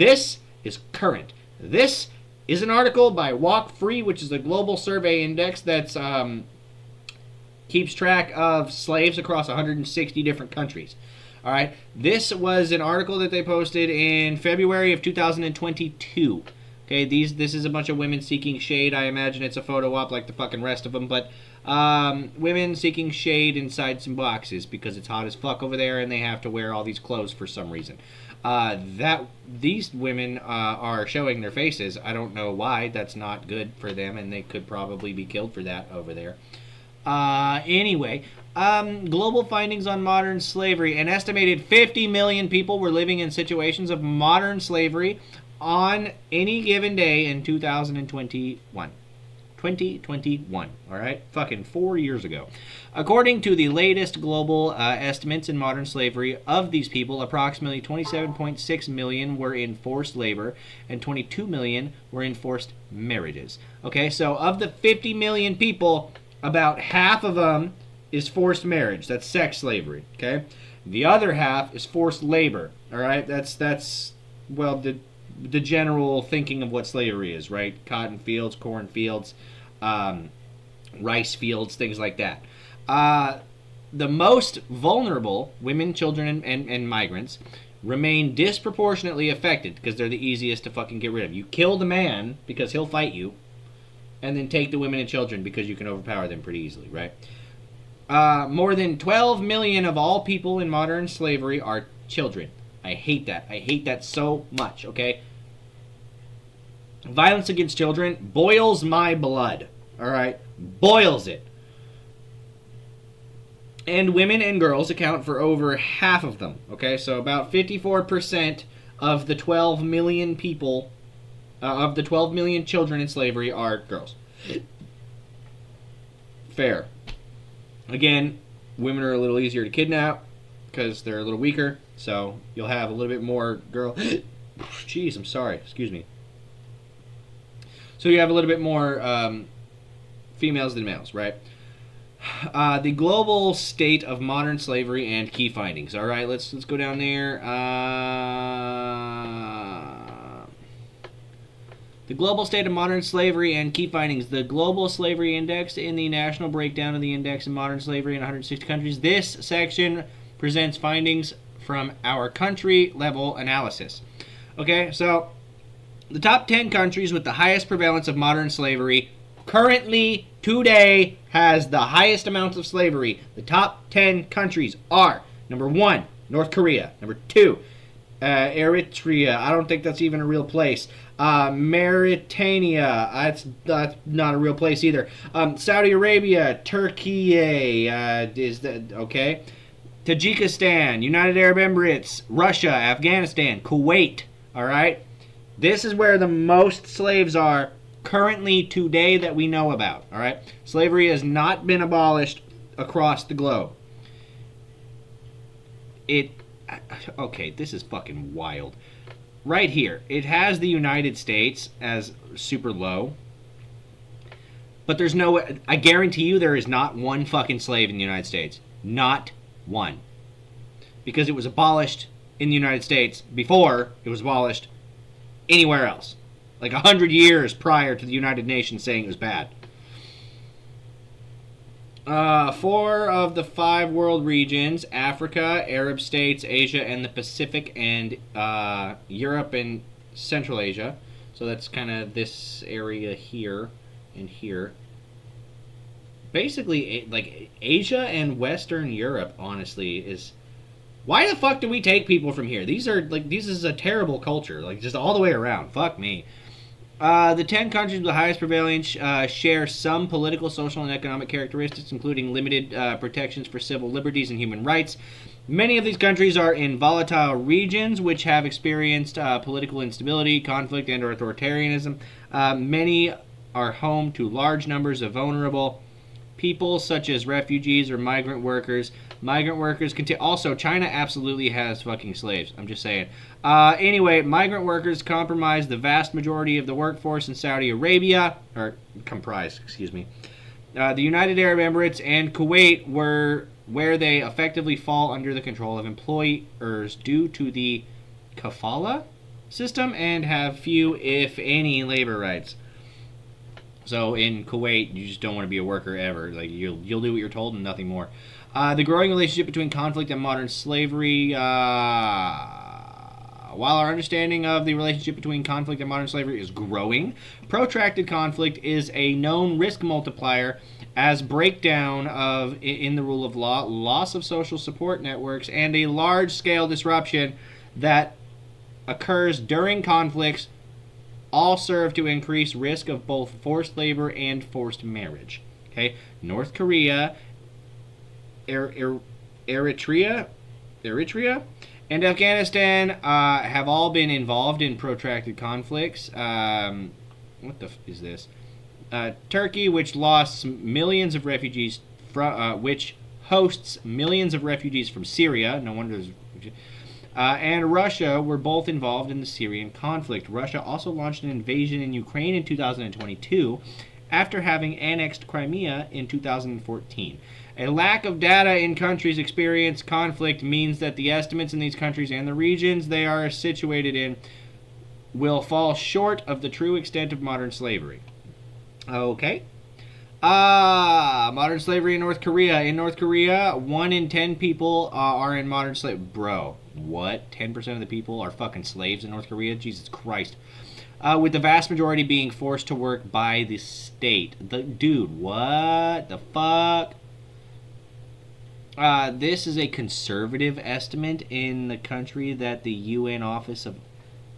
This is current. This is an article by Walk Free, which is a global survey index that's keeps track of slaves across 160 different countries. All right, this was an article that they posted in February of 2022. Okay, this is a bunch of women seeking shade. I imagine it's a photo op like the fucking rest of them, but women seeking shade inside some boxes because it's hot as fuck over there and they have to wear all these clothes for some reason. These women are showing their faces. I don't know why. That's not good for them, and they could probably be killed for that over there. Anyway, global findings on modern slavery. An estimated 50 million people were living in situations of modern slavery on any given day in 2021. 2021, all right? Fucking 4 years ago. According to the latest global estimates in modern slavery, of these people, approximately 27.6 million were in forced labor and 22 million were in forced marriages. Okay, so of the 50 million people, about half of them is forced marriage. That's sex slavery, okay? The other half is forced labor, all right? That's well, the general thinking of what slavery is, right? Cotton fields, corn fields, rice fields, things like that. The most vulnerable, women, children, and migrants, remain disproportionately affected because they're the easiest to fucking get rid of. You kill the man because he'll fight you, and then take the women and children because you can overpower them pretty easily, right? More than 12 million of all people in modern slavery are children. I hate that. I hate that so much, okay? Violence against children boils my blood, all right? Boils it. And women and girls account for over half of them, okay? So about 54% of the 12 million people, of the 12 million children in slavery are girls. Fair. Again, women are a little easier to kidnap because they're a little weaker, so you'll have a little bit more girl... Jeez, I'm sorry. Excuse me. So you have a little bit more females than males, right? The global state of modern slavery and key findings. All right, let's go down there. The global state of modern slavery and key findings. The Global Slavery Index in the National Breakdown of the Index in Modern Slavery in 160 countries. This section presents findings from our country-level analysis. Okay, so the top 10 countries with the highest prevalence of modern slavery currently, today, has the highest amounts of slavery. The top 10 countries are, number 1, North Korea. Number 2, Eritrea. I don't think that's even a real place. Mauritania. That's not a real place either. Saudi Arabia. Turkey. Is that okay? Tajikistan. United Arab Emirates. Russia. Afghanistan. Kuwait. All right? This is where the most slaves are currently today that we know about. All right? Slavery has not been abolished across the globe. Okay, this is fucking wild. Right here, it has the United States as super low. But there's no... I guarantee you there is not one fucking slave in the United States. Not one. Because it was abolished in the United States before it was abolished anywhere else. Like 100 years prior to the United Nations saying it was bad. 4 of the 5 world regions, Africa, Arab states, Asia, and the Pacific, and Europe and Central Asia. So that's kind of this area here and here. Basically, like, Asia and Western Europe, honestly, is... Why the fuck do we take people from here? This is a terrible culture. Like, just all the way around. Fuck me. The 10 countries with the highest prevalence share some political, social, and economic characteristics, including limited protections for civil liberties and human rights. Many of these countries are in volatile regions, which have experienced political instability, conflict, and authoritarianism. Many are home to large numbers of vulnerable people, such as refugees or migrant workers. Migrant workers also, China absolutely has fucking slaves. I'm just saying. Anyway, migrant workers comprise the vast majority of the workforce in Saudi Arabia, or comprise, excuse me. The United Arab Emirates and Kuwait were where they effectively fall under the control of employers due to the kafala. system and have few, if any, labor rights. So in Kuwait, you just don't want to be a worker ever. Like you'll do what you're told and nothing more. The growing relationship between conflict and modern slavery. While our understanding of the relationship between conflict and modern slavery is growing, protracted conflict is a known risk multiplier as breakdown in the rule of law, loss of social support networks, and a large-scale disruption that occurs during conflicts all serve to increase risk of both forced labor and forced marriage. Okay, North Korea, Eritrea, and Afghanistan have all been involved in protracted conflicts. What the is this? Turkey, which lost millions of refugees, which hosts millions of refugees from Syria. No wonder there's. And Russia were both involved in the Syrian conflict. Russia also launched an invasion in Ukraine in 2022 after having annexed Crimea in 2014. A lack of data in countries experiencing conflict means that the estimates in these countries and the regions they are situated in will fall short of the true extent of modern slavery. Okay. Modern slavery in North Korea. In North Korea, 1 in 10 people are in modern slavery. Bro, what? 10% of the people are fucking slaves in North Korea? Jesus Christ. With the vast majority being forced to work by the state. Dude, what the fuck? This is a conservative estimate in the country that the UN Office of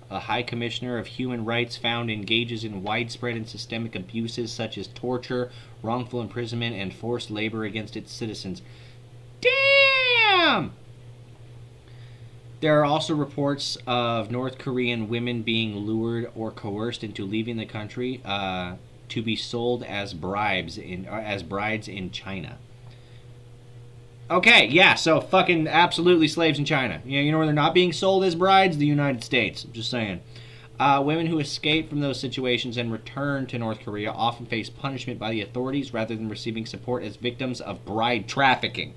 a High Commissioner of Human Rights found engages in widespread and systemic abuses such as torture, wrongful imprisonment, and forced labor against its citizens. Damn! There are also reports of North Korean women being lured or coerced into leaving the country to be sold as brides in China. Okay, yeah, so fucking absolutely slaves in China. You know where they're not being sold as brides? The United States. I'm just saying. Women who escape from those situations and return to North Korea often face punishment by the authorities rather than receiving support as victims of bride trafficking.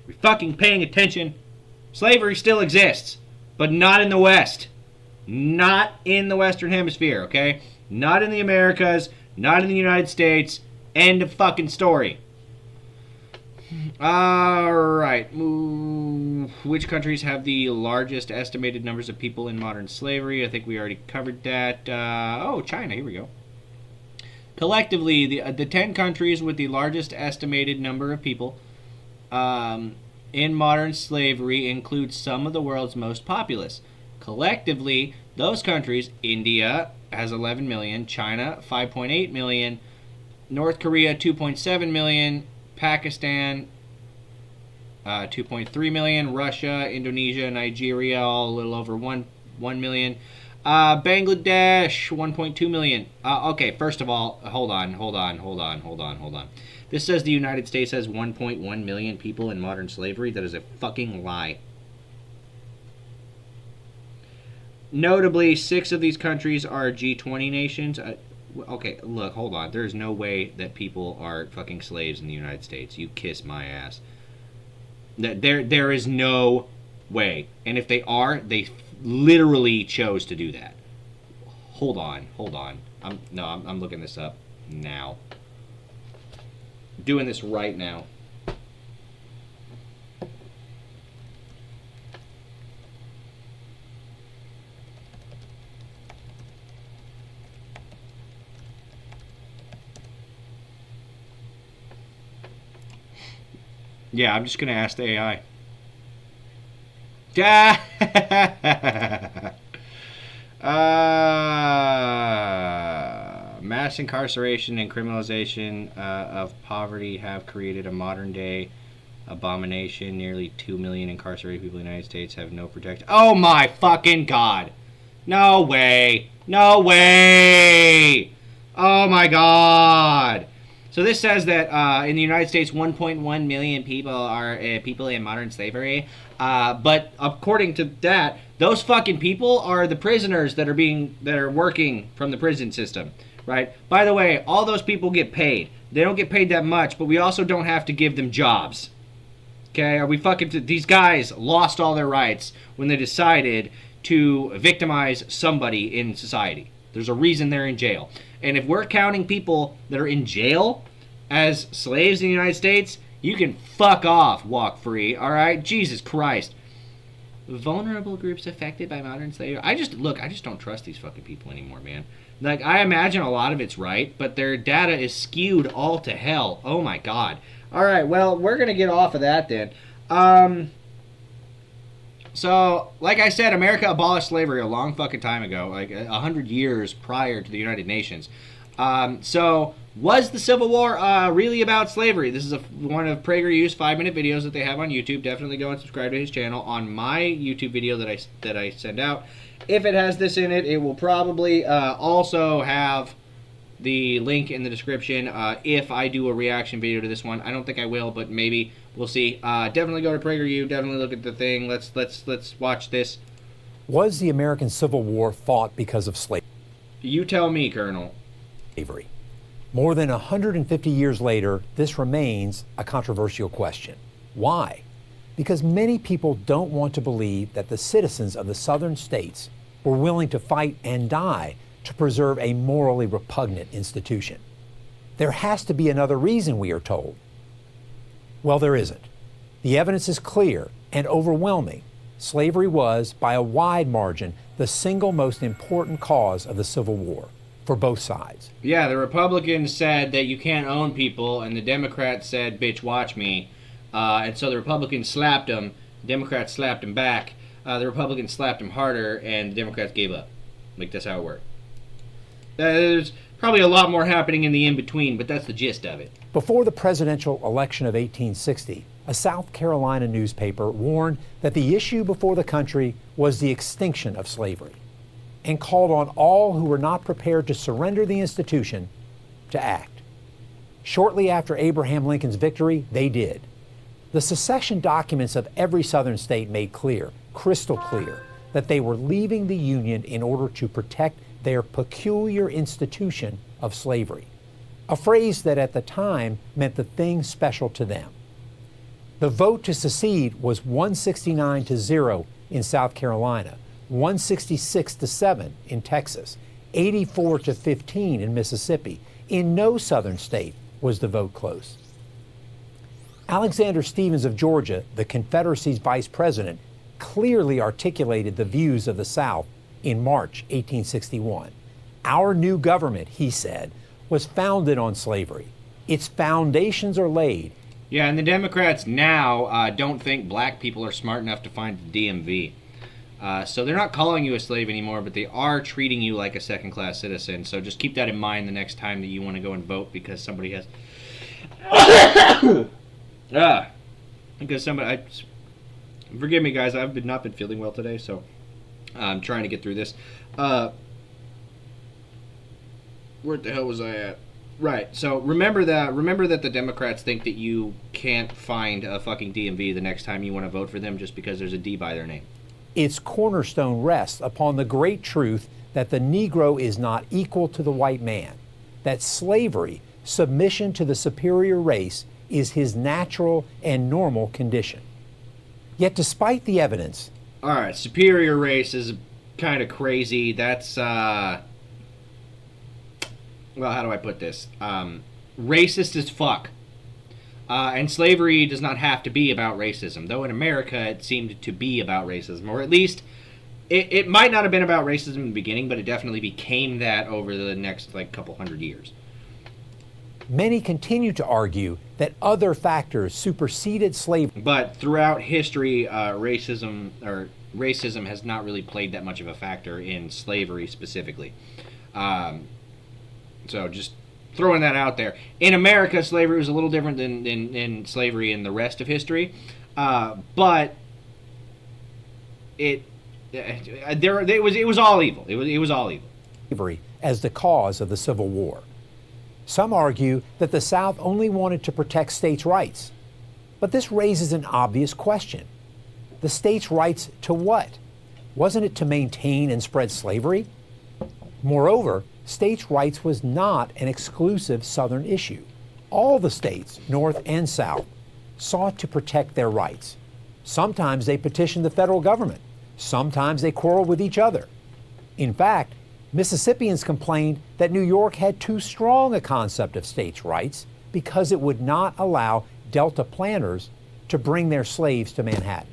We're fucking paying attention. Slavery still exists, but not in the West. Not in the Western Hemisphere, okay? Not in the Americas, not in the United States. End of fucking story. Alright. Which countries have the largest estimated numbers of people in modern slavery? I think we already covered that. China. Here we go. Collectively, the 10 countries with the largest estimated number of people in modern slavery include some of the world's most populous. Collectively, those countries, India has 11 million, China 5.8 million, North Korea 2.7 million, Pakistan 2.3 million, Russia, Indonesia, Nigeria all a little over 1 million, Bangladesh 1.2 million. Okay, first of all, hold on. This says the United States has 1.1 million people in modern slavery. That is a fucking lie. Notably, 6 of these countries are G20 nations. Okay, look, hold on. There's no way that people are fucking slaves in the United States. You kiss my ass. There is no way. And if they are, they literally chose to do that. Hold on. I'm looking this up now. Doing this right now. Yeah, I'm just going to ask the AI. Mass incarceration and criminalization of poverty have created a modern-day abomination. Nearly 2 million incarcerated people in the United States have no protection. Oh my fucking God. No way. Oh my God. So this says that in the United States, 1.1 million people are people in modern slavery. But according to that, those fucking people are the prisoners that are working from the prison system, right? By the way, all those people get paid. They don't get paid that much, but we also don't have to give them jobs. Okay? Are we fucking? These guys lost all their rights when they decided to victimize somebody in society. There's a reason they're in jail. And if we're counting people that are in jail as slaves in the United States, you can fuck off, Walk Free, all right? Jesus Christ. Vulnerable groups affected by modern slavery. I just don't trust these fucking people anymore, man. Like, I imagine a lot of it's right, but their data is skewed all to hell. Oh my God. All right, well, we're going to get off of that then. So, like I said, America abolished slavery a long fucking time ago, like 100 years prior to the United Nations. So, was the Civil War really about slavery? This is one of PragerU's 5-minute videos that they have on YouTube. Definitely go and subscribe to his channel. On my YouTube video that I send out, if it has this in it, it will probably also have the link in the description if I do a reaction video to this one. I don't think I will, but maybe. We'll see. Definitely go to PragerU. Definitely look at the thing. Let's watch this. Was the American Civil War fought because of slavery? You tell me, Colonel. More than 150 years later, this remains a controversial question. Why? Because many people don't want to believe that the citizens of the southern states were willing to fight and die to preserve a morally repugnant institution. There has to be another reason, we are told. Well, there isn't. The evidence is clear and overwhelming. Slavery was, by a wide margin, the single most important cause of the Civil War for both sides. Yeah, the Republicans said that you can't own people, and the Democrats said, bitch, watch me. And so the Republicans slapped them, the Democrats slapped them back, the Republicans slapped them harder, and the Democrats gave up. Like, that's how it worked. There's probably a lot more happening in the in-between, but that's the gist of it. Before the presidential election of 1860, a South Carolina newspaper warned that the issue before the country was the extinction of slavery and called on all who were not prepared to surrender the institution to act. Shortly after Abraham Lincoln's victory, they did. The secession documents of every Southern state made clear, crystal clear, that they were leaving the Union in order to protect their peculiar institution of slavery, a phrase that at the time meant the thing special to them. The vote to secede was 169-0 in South Carolina, 166-7 in Texas, 84-15 in Mississippi. In no Southern state was the vote close. Alexander Stephens of Georgia, the Confederacy's vice president, clearly articulated the views of the South in March 1861. Our new government, he said, was founded on slavery. Its foundations are laid. Yeah, and the Democrats now don't think black people are smart enough to find the DMV. So they're not calling you a slave anymore, but they are treating you like a second-class citizen. So just keep that in mind the next time that you want to go and vote, because somebody has... because somebody... Forgive me, guys. I've not been feeling well today, so I'm trying to get through this. Where the hell was I at? Right. So remember that the Democrats think that you can't find a fucking DMV the next time you want to vote for them just because there's a D by their name. Its cornerstone rests upon the great truth that the Negro is not equal to the white man, that slavery, submission to the superior race, is his natural and normal condition. Yet despite the evidence... All right, superior race is kind of crazy. That's, well, how do I put this? Racist as fuck. And slavery does not have to be about racism, though in America it seemed to be about racism, or at least it might not have been about racism in the beginning, but it definitely became that over the next, like, couple hundred years. Many continue to argue that other factors superseded slavery. But throughout history, racism has not really played that much of a factor in slavery specifically. So just throwing that out there. In America, slavery was a little different than slavery in the rest of history, but it was all evil. It was all evil. Slavery as the cause of the Civil War. Some argue that the South only wanted to protect states' rights. But this raises an obvious question. The states' rights to what? Wasn't it to maintain and spread slavery? Moreover, states' rights was not an exclusive Southern issue. All the states, North and South, sought to protect their rights. Sometimes they petitioned the federal government. Sometimes they quarreled with each other. In fact, Mississippians complained that New York had too strong a concept of states' rights because it would not allow Delta planters to bring their slaves to Manhattan.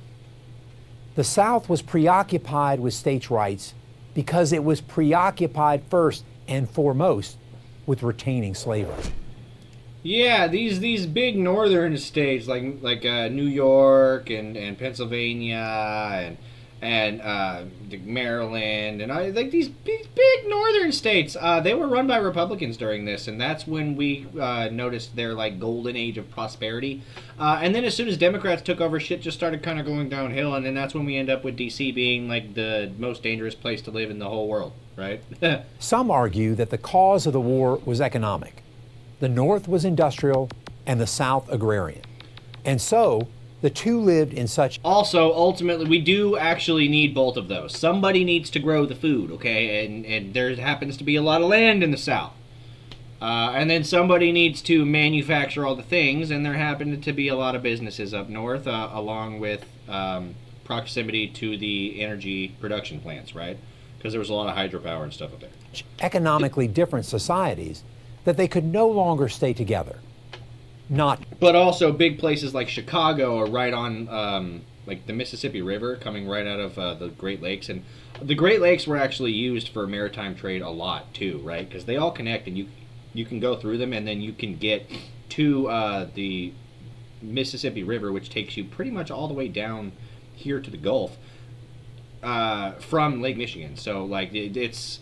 The South was preoccupied with states' rights because it was preoccupied first and foremost with retaining slavery. Yeah, these big northern states like New York and Pennsylvania and Maryland and like these big northern states, they were run by Republicans during this, and that's when we noticed their like golden age of prosperity. And then as soon as Democrats took over, shit just started kind of going downhill, and then that's when we end up with D.C. being like the most dangerous place to live in the whole world, right? Some argue that the cause of the war was economic. The North was industrial and the South agrarian. And so the two lived in such... Also, ultimately, we do actually need both of those. Somebody needs to grow the food, okay? And there happens to be a lot of land in the South. And then somebody needs to manufacture all the things, and there happen to be a lot of businesses up north, along with proximity to the energy production plants, right? Because there was a lot of hydropower and stuff up there. Economically different societies that they could no longer stay together. But also big places like Chicago are right on like the Mississippi River coming right out of the Great Lakes. And the Great Lakes were actually used for maritime trade a lot too, right? Because they all connect, and you can go through them, and then you can get to the Mississippi River, which takes you pretty much all the way down here to the Gulf from Lake Michigan. So like it's...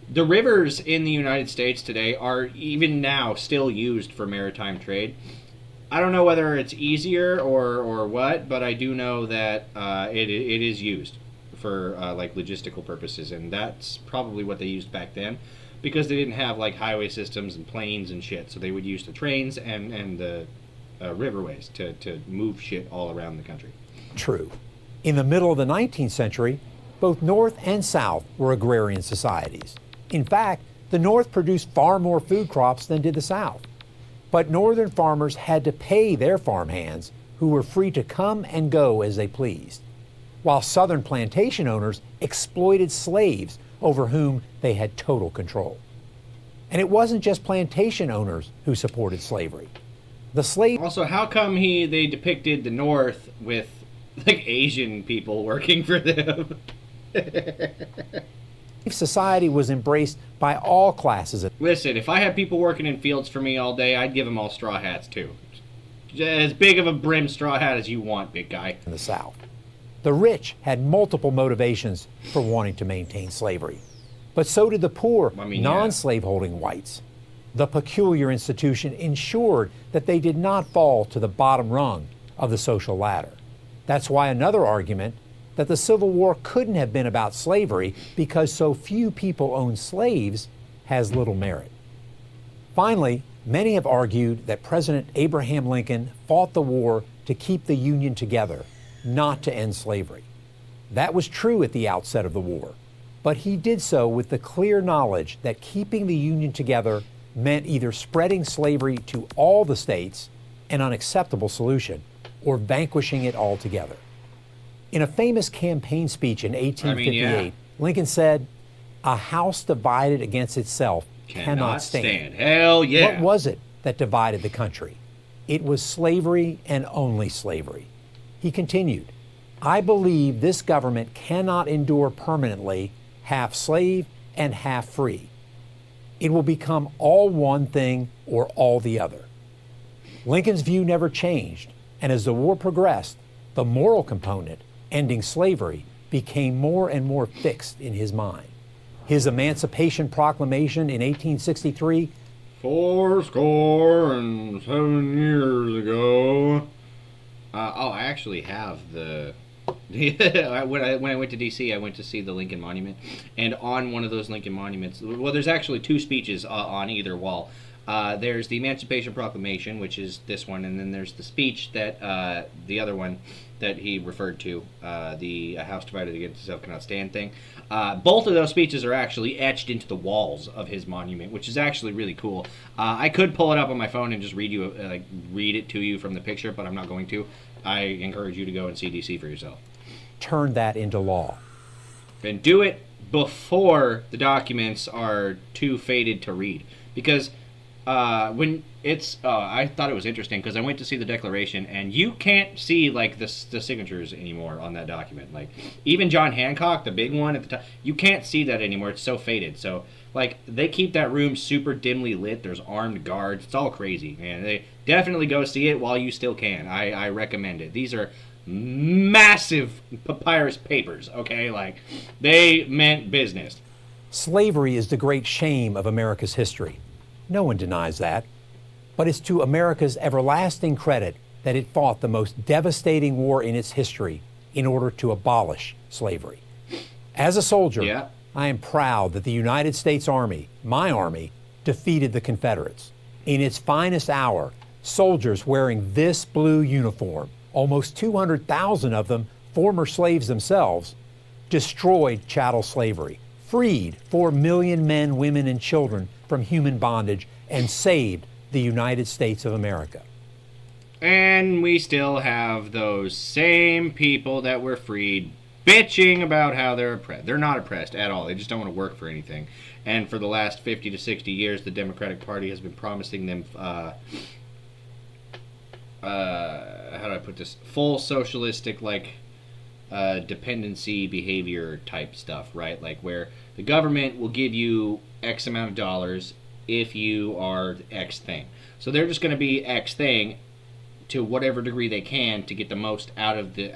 The rivers in the United States today are even now still used for maritime trade. I don't know whether it's easier or what, but I do know that it is used for like logistical purposes, and that's probably what they used back then, because they didn't have like highway systems and planes and shit, so they would use the trains and the riverways to move shit all around the country. True. In the middle of the 19th century, both North and South were agrarian societies. In fact, the North produced far more food crops than did the South. But Northern farmers had to pay their farmhands, who were free to come and go as they pleased, while Southern plantation owners exploited slaves over whom they had total control. And it wasn't just plantation owners who supported slavery. The slave... Also, how come they depicted the North with like Asian people working for them? Society was embraced by all classes. Listen, if I had people working in fields for me all day, I'd give them all straw hats too. As big of a brim straw hat as you want, big guy. In the South, the rich had multiple motivations for wanting to maintain slavery, but so did the poor, non-slaveholding whites. The peculiar institution ensured that they did not fall to the bottom rung of the social ladder. That's why another argument that the Civil War couldn't have been about slavery because so few people owned slaves has little merit. Finally, many have argued that President Abraham Lincoln fought the war to keep the Union together, not to end slavery. That was true at the outset of the war, but he did so with the clear knowledge that keeping the Union together meant either spreading slavery to all the states, an unacceptable solution, or vanquishing it altogether. In a famous campaign speech in 1858, Lincoln said, "A house divided against itself cannot stand." Hell yeah. What was it that divided the country? It was slavery and only slavery. He continued, "I believe this government cannot endure permanently half slave and half free. It will become all one thing or all the other." Lincoln's view never changed, and as the war progressed, the moral component, ending slavery, became more and more fixed in his mind. His Emancipation Proclamation in 1863, 7 years ago. I actually have the... when I went to D.C., I went to see the Lincoln Monument, and on one of those Lincoln Monuments, well, there's actually two speeches on either wall. There's the Emancipation Proclamation, which is this one, and then there's the speech that the other one that he referred to, the house divided against itself cannot stand thing. Both of those speeches are actually etched into the walls of his monument, which is actually really cool. I could pull it up on my phone and just read it to you from the picture, but I'm not going to. I encourage you to go and see DC for yourself. Turned that into law. and do it before the documents are too faded to read. Because when it's, I thought it was interesting because I went to see the Declaration, and you can't see like the signatures anymore on that document. Like even John Hancock, the big one at the top, you can't see that anymore. It's so faded. So like they keep that room super dimly lit. There's armed guards. It's all crazy, man. They definitely go see it while you still can. I recommend it. These are massive papyrus papers. Okay, like they meant business. Slavery is the great shame of America's history. No one denies that. But it's to America's everlasting credit that it fought the most devastating war in its history in order to abolish slavery. As a soldier, I am proud that the United States Army, my army, defeated the Confederates. In its finest hour, soldiers wearing this blue uniform, almost 200,000 of them former slaves themselves, destroyed chattel slavery, freed 4 million men, women, and children from human bondage, and saved the United States of America. And we still have those same people that were freed bitching about how they're oppressed. They're not oppressed at all. They just don't want to work for anything. And for the last 50 to 60 years, the Democratic Party has been promising them, how do I put this? Full socialistic, like, dependency behavior type stuff, right? Like where the government will give you X amount of dollars if you are X thing. So they're just going to be X thing to whatever degree they can to get the most out of the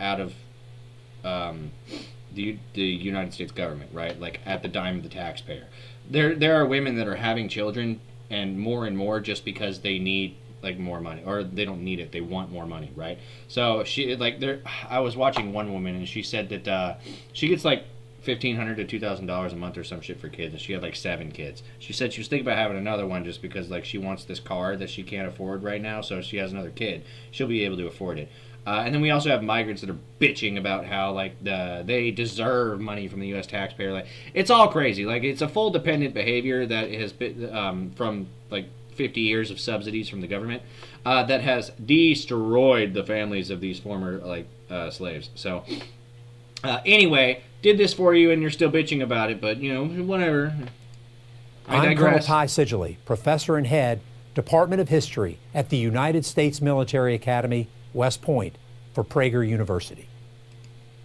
United States government, right? Like at the dime of the taxpayer. There are women that are having children and more just because they need like more money, or they don't need it, they want more money, right? So she like there I was watching one woman and she said that she gets like $1,500 to $2,000 a month or some shit for kids, and she had like 7 kids. She said she was thinking about having another one just because like she wants this car that she can't afford right now, so if she has another kid, she'll be able to afford it. And then we also have migrants that are bitching about how like they deserve money from the U.S. taxpayer. Like it's all crazy. Like it's a full dependent behavior that has been from like 50 years of subsidies from the government that has destroyed the families of these former like slaves. So anyway, did this for you and you're still bitching about it, but you know, whatever. I'm Colonel Ty Sigely, professor and head, Department of History at the United States Military Academy, West Point, for Prager University.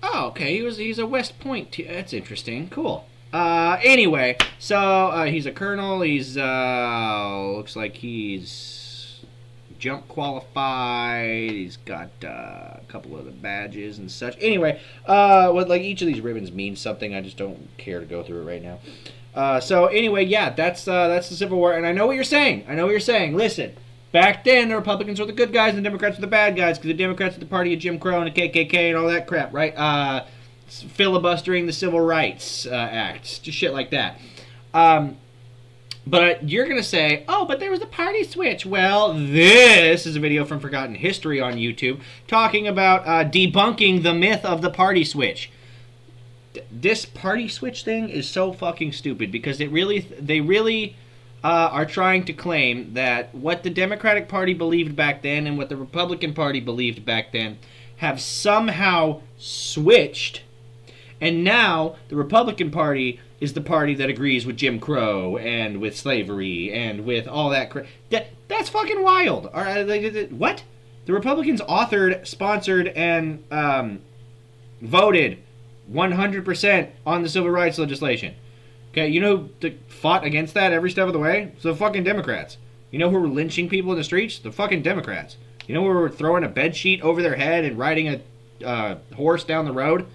Oh, okay. He's a West Point. That's interesting. Cool. Anyway, so he's a colonel. He's looks like he's jump qualified. He's got a couple of the badges and such. Anyway, what like each of these ribbons means something. I just don't care to go through it right now. So anyway, yeah, that's the Civil War, and I know what you're saying. Listen, back then the Republicans were the good guys and the Democrats were the bad guys because the Democrats are the party of Jim Crow and the KKK and all that crap, right? Filibustering the Civil Rights Act, just shit like that. But you're going to say, oh, but there was a party switch. Well, this is a video from Forgotten History on YouTube talking about debunking the myth of the party switch. This party switch thing is so fucking stupid because they really are trying to claim that what the Democratic Party believed back then and what the Republican Party believed back then have somehow switched. And now the Republican Party is the party that agrees with Jim Crow and with slavery and with all that crap. That's fucking wild. All right, what? The Republicans authored, sponsored, and voted 100% on the civil rights legislation. Okay, you know who fought against that every step of the way? It's the fucking Democrats. You know who were lynching people in the streets? The fucking Democrats. You know who were throwing a bedsheet over their head and riding a horse down the road?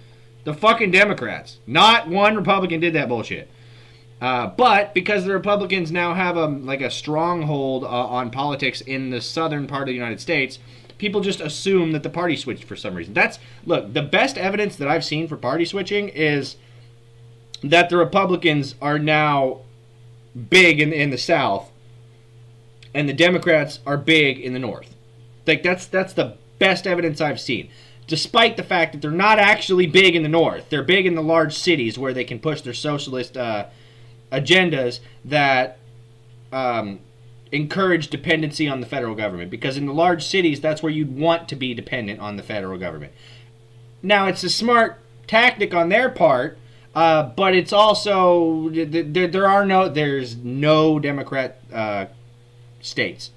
The fucking Democrats. Not one Republican did that bullshit. But because the Republicans now have a stronghold on politics in the southern part of the United States, people just assume that the party switched for some reason. Look, the best evidence that I've seen for party switching is that the Republicans are now big in the South, and the Democrats are big in the North. Like that's the best evidence I've seen. Despite the fact that they're not actually big in the North. They're big in the large cities where they can push their socialist agendas that encourage dependency on the federal government. Because in the large cities, that's where you'd want to be dependent on the federal government. Now, it's a smart tactic on their part But it's also there's no Democrat states.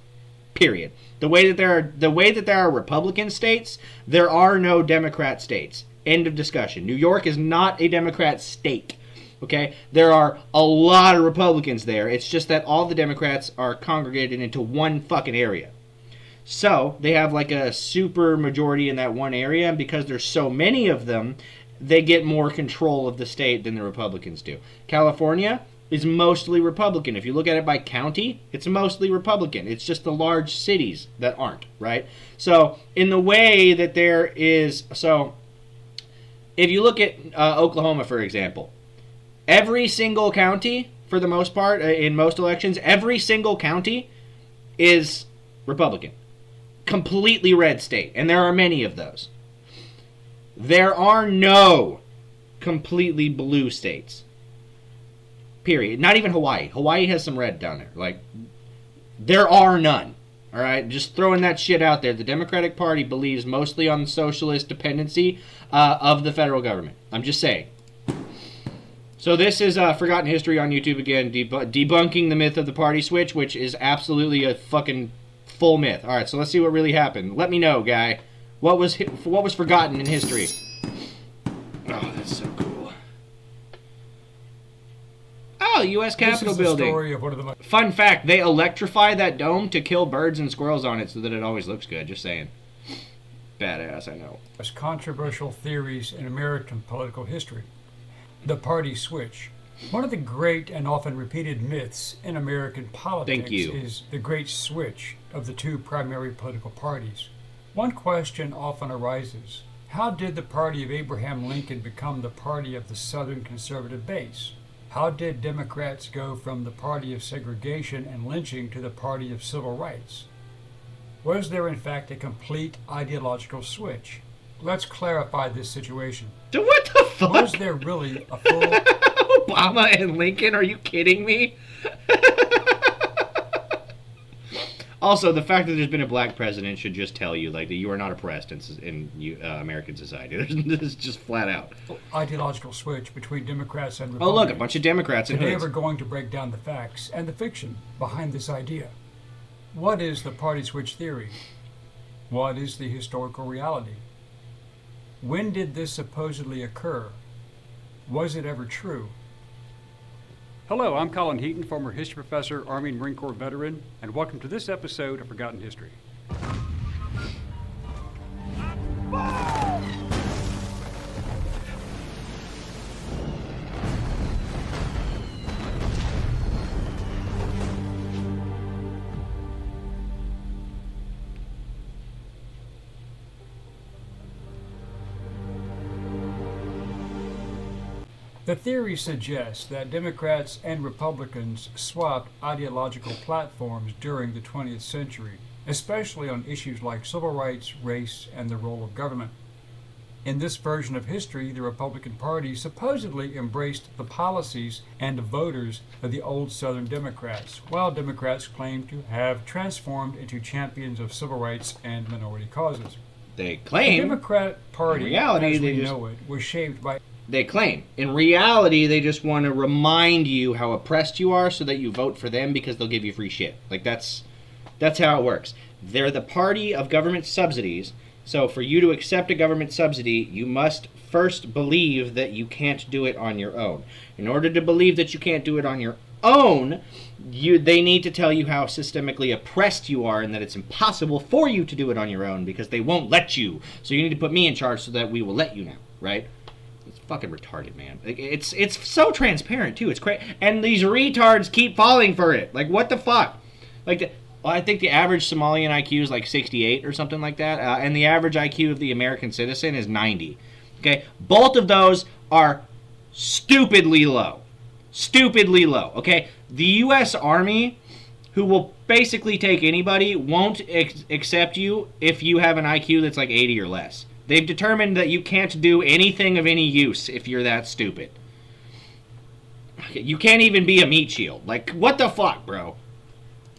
Period. The way that there are Republican states, there are no Democrat states. End of discussion. New York is not a Democrat state. Okay? There are a lot of Republicans there. It's just that all the Democrats are congregated into one fucking area. So, they have like a super majority in that one area, and because there's so many of them, they get more control of the state than the Republicans do. California is mostly Republican. If you look at it by county, it's mostly Republican. It's just the large cities that aren't, right? So, in the way that there is... So, if you look at Oklahoma, for example, every single county, for the most part, in most elections, every single county is Republican. Completely red state. And there are many of those. There are no completely blue states. Period. Not even Hawaii. Hawaii has some red down there. Like, there are none. All right? Just throwing that shit out there. The Democratic Party believes mostly on the socialist dependency of the federal government. I'm just saying. So this is Forgotten History on YouTube again, debunking the myth of the party switch, which is absolutely a fucking full myth. All right, so let's see what really happened. Let me know, guy. What was forgotten in history? Oh, that's so cool. Oh, U.S. Capitol building. Story of one of the Fun fact, they electrify that dome to kill birds and squirrels on it so that it always looks good. Just saying. Badass, I know. most controversial theories in American political history. The party switch. One of the great and often repeated myths in American politics is the great switch of the two primary political parties. One question often arises: how did the party of Abraham Lincoln become the party of the Southern conservative base? How did Democrats go from the party of segregation and lynching to the party of civil rights? Was there in fact a complete ideological switch? Let's clarify this situation. What the fuck? Was there really a full... Obama and Lincoln? Are you kidding me? Also, the fact that there's been a black president should just tell you, like, that you are not oppressed in American society. This is just flat out. Ideological switch between Democrats and Republicans. Oh, look, a bunch of Democrats in Today hoods. we're going to break down the facts and the fiction behind this idea. What is the party switch theory? What is the historical reality? When did this supposedly occur? Was it ever true? Hello, I'm Colin Heaton, former history professor, Army and Marine Corps veteran, and welcome to this episode of Forgotten History. The theory suggests that Democrats and Republicans swapped ideological platforms during the 20th century, especially on issues like civil rights, race, and the role of government. In this version of history, the Republican Party supposedly embraced the policies and the voters of the old Southern Democrats, while Democrats claimed to have transformed into champions of civil rights and minority causes. They The claim. Democratic Party, In reality, as we they just- know it, was shaped by They claim. In reality, they just want to remind you how oppressed you are so that you vote for them because they'll give you free shit. Like, that's how it works. They're the party of government subsidies, so for you to accept a government subsidy, you must first believe that you can't do it on your own. In order to believe that you can't do it on your own, they need to tell you how systemically oppressed you are and that it's impossible for you to do it on your own because they won't let you. So you need to put me in charge so that we will let you now, right? It's fucking retarded, man. Like, it's so transparent too. It's crazy, and these retards keep falling for it. Like, what the fuck? Like, I think the average Somalian IQ is like 68 or something like that, and the average IQ of the American citizen is 90. Okay, both of those are stupidly low. Stupidly low. Okay, the U.S. Army, who will basically take anybody, won't accept you if you have an IQ that's like 80 or less. They've determined that you can't do anything of any use if you're that stupid. You can't even be a meat shield. Like, what the fuck, bro?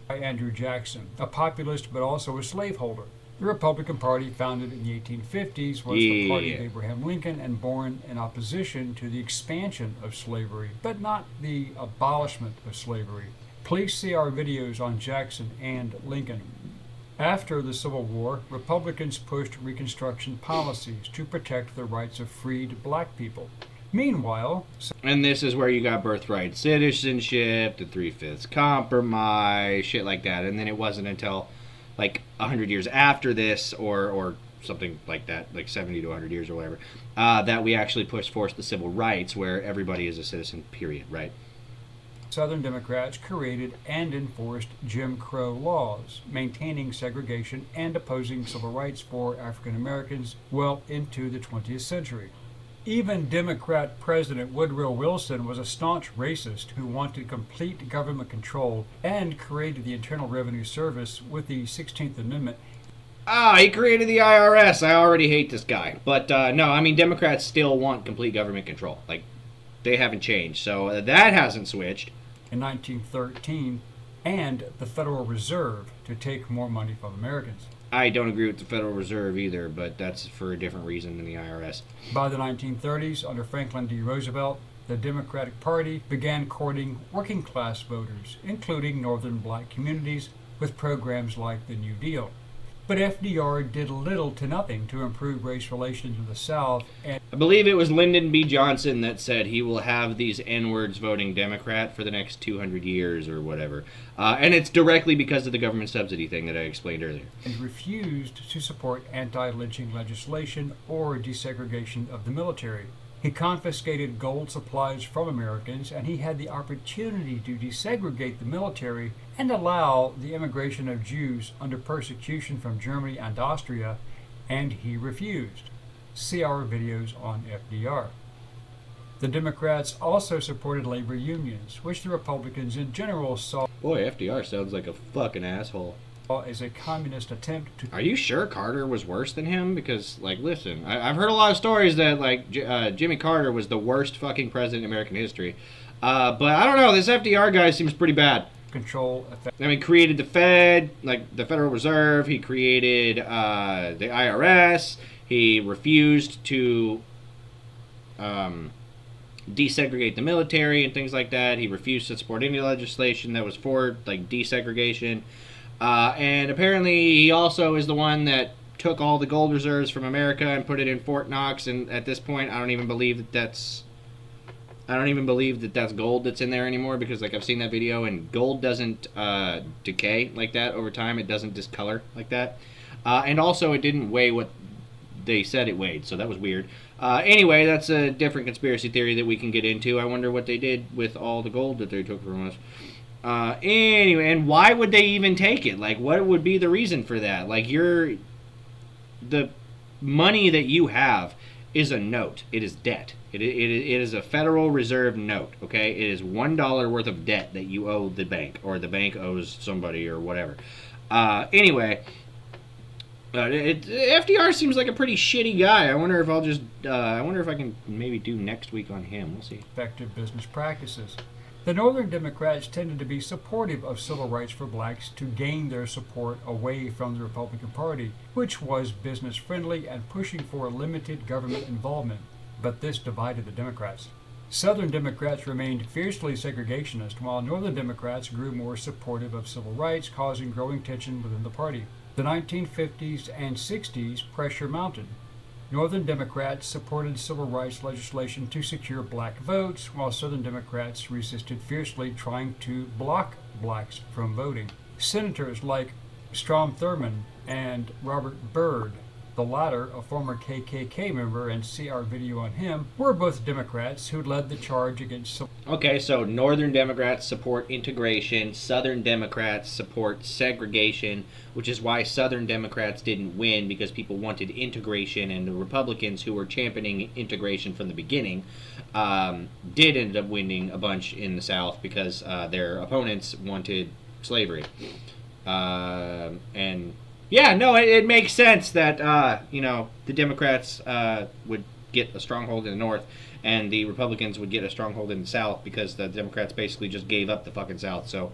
Andrew Jackson, a populist but also a slaveholder. The Republican Party, founded in the 1850s, was the party of Abraham Lincoln and born in opposition to the expansion of slavery, but not the abolishment of slavery. Please see our videos on Jackson and Lincoln. After the Civil War, Republicans pushed Reconstruction policies to protect the rights of freed black people. Meanwhile, and this is where you got birthright citizenship, the 3/5 compromise, shit like that. And then it wasn't until like 100 years after this, or something like that, like 70 to 100 years or whatever, that we actually pushed forth the civil rights, where everybody is a citizen, period, right? Southern Democrats created and enforced Jim Crow laws, maintaining segregation and opposing civil rights for African Americans well into the 20th century. Even Democrat President Woodrow Wilson was a staunch racist who wanted complete government control and created the Internal Revenue Service with the 16th Amendment. He created the IRS. I already hate this guy. But no, I mean, Democrats still want complete government control. Like, they haven't changed. So that hasn't switched. In 1913, and the Federal Reserve to take more money from Americans. I don't agree with the Federal Reserve either, but that's for a different reason than the IRS. By the 1930s, under Franklin D. Roosevelt, the Democratic Party began courting working-class voters, including northern black communities, with programs like the New Deal. But FDR did little to nothing to improve race relations in the South. And I believe it was Lyndon B. Johnson that said he will have these N-words voting Democrat for the next 200 years or whatever. And it's directly because of the government subsidy thing that I explained earlier. And refused to support anti-lynching legislation or desegregation of the military. He confiscated gold supplies from Americans, and he had the opportunity to desegregate the military and allow the immigration of Jews under persecution from Germany and Austria, and he refused. See our videos on FDR. The Democrats also supported labor unions, which the Republicans in general saw Boy, FDR sounds like a fucking asshole. as a communist attempt to... Are you sure Carter was worse than him? Because, like, listen, I've heard a lot of stories that, like, Jimmy Carter was the worst fucking president in American history. But I don't know, this FDR guy seems pretty bad. Control effect. I mean, created the Fed, like the Federal Reserve. He created the IRS. He refused to desegregate the military and things like that. He refused to support any legislation that was for, like, desegregation. And apparently he also is the one that took all the gold reserves from America and put it in Fort Knox. And at this point, I don't even believe that that's gold that's in there anymore, because, like, I've seen that video and gold doesn't decay like that over time. It doesn't discolor like that. And also it didn't weigh what they said it weighed, so that was weird. Anyway, that's a different conspiracy theory that we can get into. I wonder what they did with all the gold that they took from us. Anyway, and why would they even take it? Like, what would be the reason for that? Like, the money that you have is a note. It is debt. It is a Federal Reserve note, okay? It is $1 worth of debt that you owe the bank, or the bank owes somebody, or whatever. Anyway, FDR seems like a pretty shitty guy. I wonder if I can maybe do next week on him. We'll see. Effective business practices. The Northern Democrats tended to be supportive of civil rights for blacks to gain their support away from the Republican Party, which was business-friendly and pushing for limited government involvement. But this divided the Democrats. Southern Democrats remained fiercely segregationist, while Northern Democrats grew more supportive of civil rights, causing growing tension within the party. The 1950s and 60s pressure mounted. Northern Democrats supported civil rights legislation to secure black votes, while Southern Democrats resisted fiercely, trying to block blacks from voting. Senators like Strom Thurmond and Robert Byrd, the latter a former KKK member, and see our video on him, were both Democrats who led the charge against civil... Okay, so Northern Democrats support integration, Southern Democrats support segregation, which is why Southern Democrats didn't win, because people wanted integration, and the Republicans, who were championing integration from the beginning, did end up winning a bunch in the South because their opponents wanted slavery. And yeah, no, it makes sense that the Democrats would get a stronghold in the North, and the Republicans would get a stronghold in the South, because the Democrats basically just gave up the fucking South. So,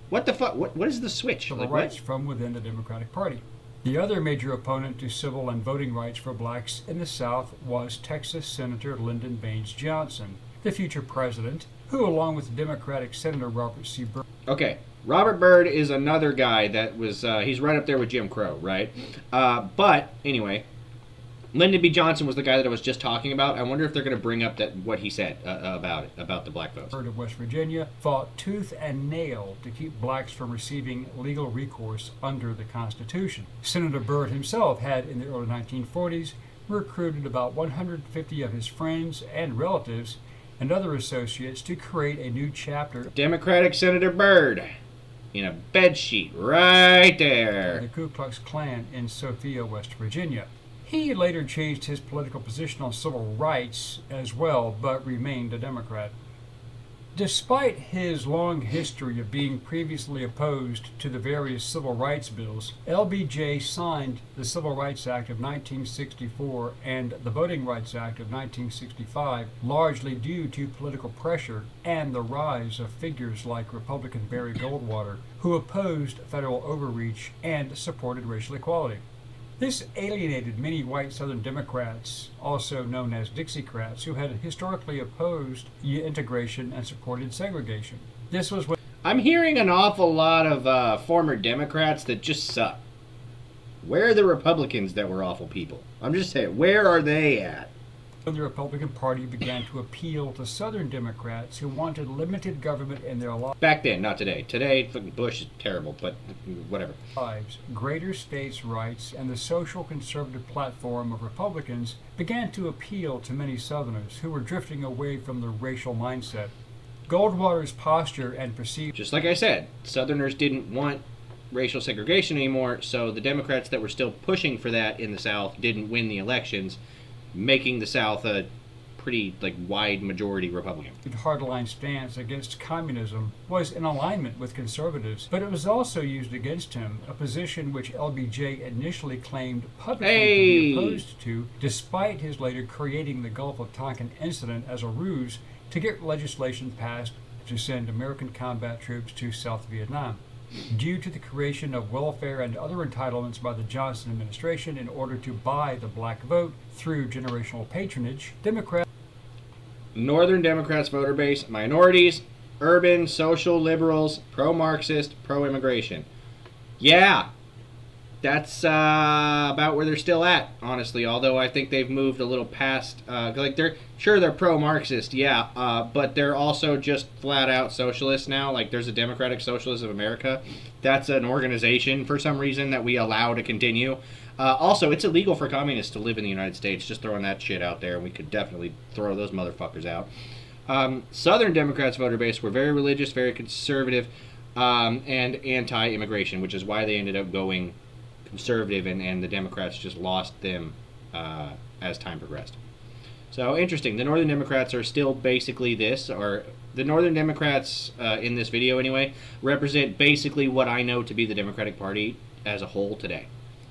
what the fuck? What is the switch? Civil Like, rights what? from within the Democratic Party. The other major opponent to civil and voting rights for blacks in the South was Texas Senator Lyndon Baines Johnson, the future president, who, along with Democratic Senator Robert C. Byrd. Okay, Robert Byrd is another guy that was, he's right up there with Jim Crow, right? But, anyway, Lyndon B. Johnson was the guy that I was just talking about. I wonder if they're going to bring up what he said about the black votes. Byrd of West Virginia fought tooth and nail to keep blacks from receiving legal recourse under the Constitution. Senator Byrd himself had, in the early 1940s, recruited about 150 of his friends and relatives and other associates to create a new chapter. Democratic Senator Byrd, in a bedsheet right there. The Ku Klux Klan in Sophia, West Virginia. He later changed his political position on civil rights as well, but remained a Democrat. Despite his long history of being previously opposed to the various civil rights bills, LBJ signed the Civil Rights Act of 1964 and the Voting Rights Act of 1965, largely due to political pressure and the rise of figures like Republican Barry Goldwater, who opposed federal overreach and supported racial equality. This alienated many white Southern Democrats, also known as Dixiecrats, who had historically opposed integration and supported segregation. This was when I'm hearing an awful lot of former Democrats that just suck. Where are the Republicans that were awful people? I'm just saying, where are they at? the Republican Party began to appeal to Southern Democrats who wanted limited government in their Back then, not today. Today, fucking Bush is terrible, but whatever. lives, greater states' rights, and the social conservative platform of Republicans began to appeal to many Southerners who were drifting away from the racial mindset. Goldwater's posture and perceived Just like I said, Southerners didn't want racial segregation anymore, so the Democrats that were still pushing for that in the South didn't win the elections, making the South a pretty wide majority Republican. hardline stance against communism was in alignment with conservatives, but it was also used against him, a position which LBJ initially claimed publicly to be opposed to, despite his later creating the Gulf of Tonkin incident as a ruse to get legislation passed to send American combat troops to South Vietnam. Due to the creation of welfare and other entitlements by the Johnson administration in order to buy the black vote through generational patronage, Democrats Northern Democrats' voter base, minorities, urban, social liberals, pro-Marxist, pro-immigration. Yeah, that's about where they're still at, honestly, although I think they've moved a little past, they're pro-Marxist, yeah, but they're also just flat-out socialists now. There's a Democratic Socialists of America. That's an organization, for some reason, that we allow to continue. Also, it's illegal for communists to live in the United States, just throwing that shit out there, and we could definitely throw those motherfuckers out. Southern Democrats' voter base were very religious, very conservative, and anti-immigration, which is why they ended up going conservative, and the Democrats just lost them as time progressed. So, interesting. The Northern Democrats are still basically this, or the Northern Democrats, in this video anyway, represent basically what I know to be the Democratic Party as a whole today.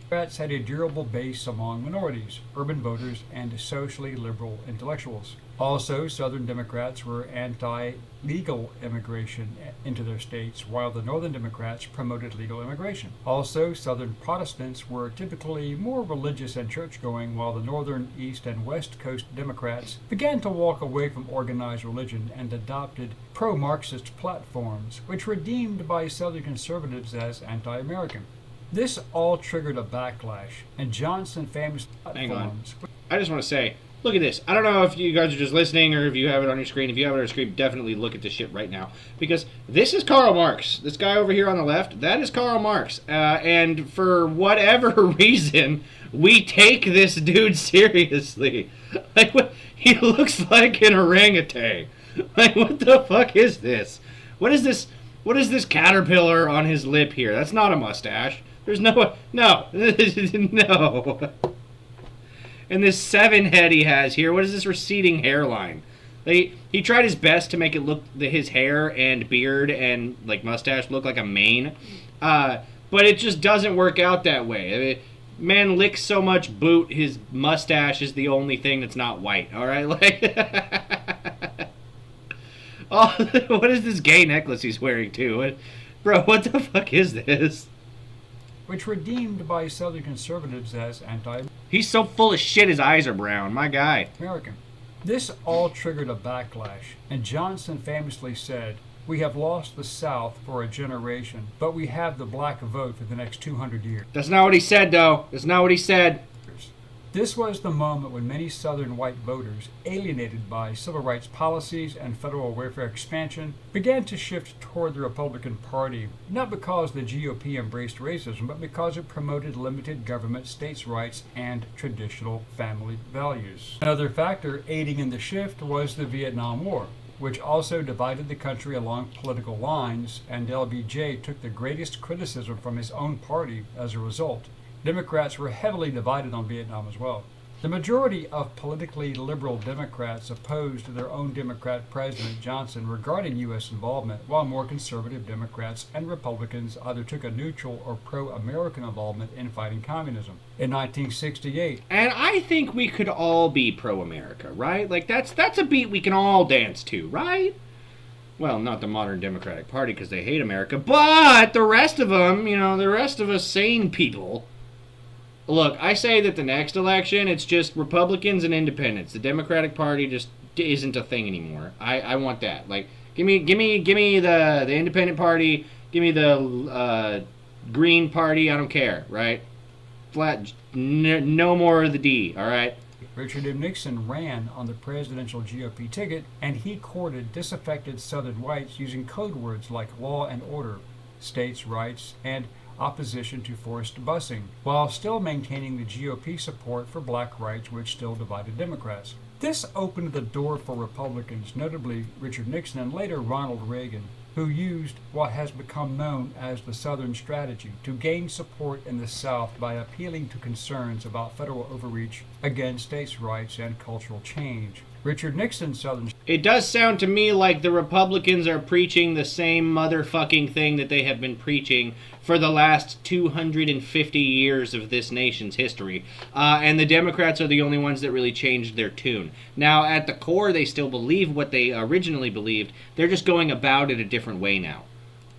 had a durable base among minorities, urban voters, and socially liberal intellectuals. Also, Southern Democrats were anti-legal immigration into their states, while the Northern Democrats promoted legal immigration. Also, Southern Protestants were typically more religious and church-going, while the Northern, East, and West Coast Democrats began to walk away from organized religion and adopted pro-Marxist platforms, which were deemed by Southern conservatives as anti-American. This all triggered a backlash, and Johnson famous platforms. I just want to say, look at this. I don't know if you guys are just listening or if you have it on your screen. If you have it on your screen, definitely look at this shit right now. Because this is Karl Marx. This guy over here on the left, that is Karl Marx. And for whatever reason, we take this dude seriously. He looks like an orangutan. What the fuck is this? What is this caterpillar on his lip here? That's not a mustache. There's no. No. And this 7 head he has here, what is this receding hairline? He tried his best to make it look, his hair and beard and mustache look like a mane, but it just doesn't work out that way. I mean, man licks so much boot, his mustache is the only thing that's not white. All right, what is this gay necklace he's wearing too? Bro, what the fuck is this? which were deemed by Southern conservatives as anti-American. He's so full of shit his eyes are brown, my guy. This all triggered a backlash, and Johnson famously said, "We have lost the South for a generation, but we have the black vote for the next 200 years." That's not what he said, though. That's not what he said. This was the moment when many Southern white voters, alienated by civil rights policies and federal welfare expansion, began to shift toward the Republican Party, not because the GOP embraced racism, but because it promoted limited government, states' rights, and traditional family values. Another factor aiding in the shift was the Vietnam War, which also divided the country along political lines, and LBJ took the greatest criticism from his own party as a result. Democrats were heavily divided on Vietnam as well. The majority of politically liberal Democrats opposed their own Democrat President Johnson regarding U.S. involvement, while more conservative Democrats and Republicans either took a neutral or pro-American involvement in fighting communism. In 1968, and I think we could all be pro-America, right? Like, that's a beat we can all dance to, right? Well, not the modern Democratic Party because they hate America, but the rest of them, the rest of us sane people. Look, I say that the next election, it's just Republicans and independents. The Democratic Party just isn't a thing anymore. I want that. Like, give me the independent party. Give me the Green Party. I don't care, right? Flat, no more of the D, all right? Richard M. Nixon ran on the presidential GOP ticket, and he courted disaffected Southern whites using code words like law and order, states' rights, and opposition to forced busing, while still maintaining the GOP support for black rights, which still divided Democrats. This opened the door for Republicans, notably Richard Nixon and later Ronald Reagan, who used what has become known as the Southern Strategy to gain support in the South by appealing to concerns about federal overreach against states' rights and cultural change. Richard Nixon's Southern... It does sound to me like the Republicans are preaching the same motherfucking thing that they have been preaching for the last 250 years of this nation's history. And the Democrats are the only ones that really changed their tune. Now, at the core, they still believe what they originally believed. They're just going about it a different way now.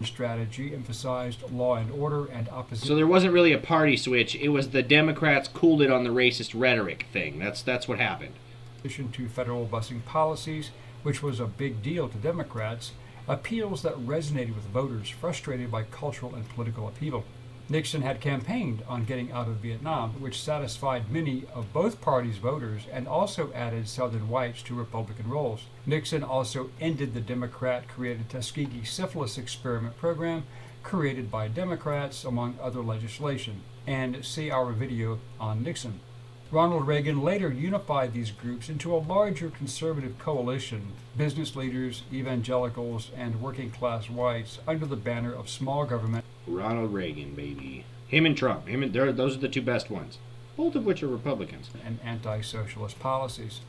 Strategy emphasized law and order and opposition. So there wasn't really a party switch. It was the Democrats cooled it on the racist rhetoric thing. That's what happened. To federal busing policies, which was a big deal to Democrats, appeals that resonated with voters frustrated by cultural and political upheaval. Nixon had campaigned on getting out of Vietnam, which satisfied many of both parties' voters and also added Southern whites to Republican rolls. Nixon also ended the Democrat-created Tuskegee syphilis experiment program created by Democrats, among other legislation, and see our video on Nixon. Ronald Reagan later unified these groups into a larger conservative coalition, business leaders, evangelicals, and working-class whites under the banner of small government. Ronald Reagan, baby. Him and Trump. Those are the two best ones, both of which are Republicans. And anti-socialist policies.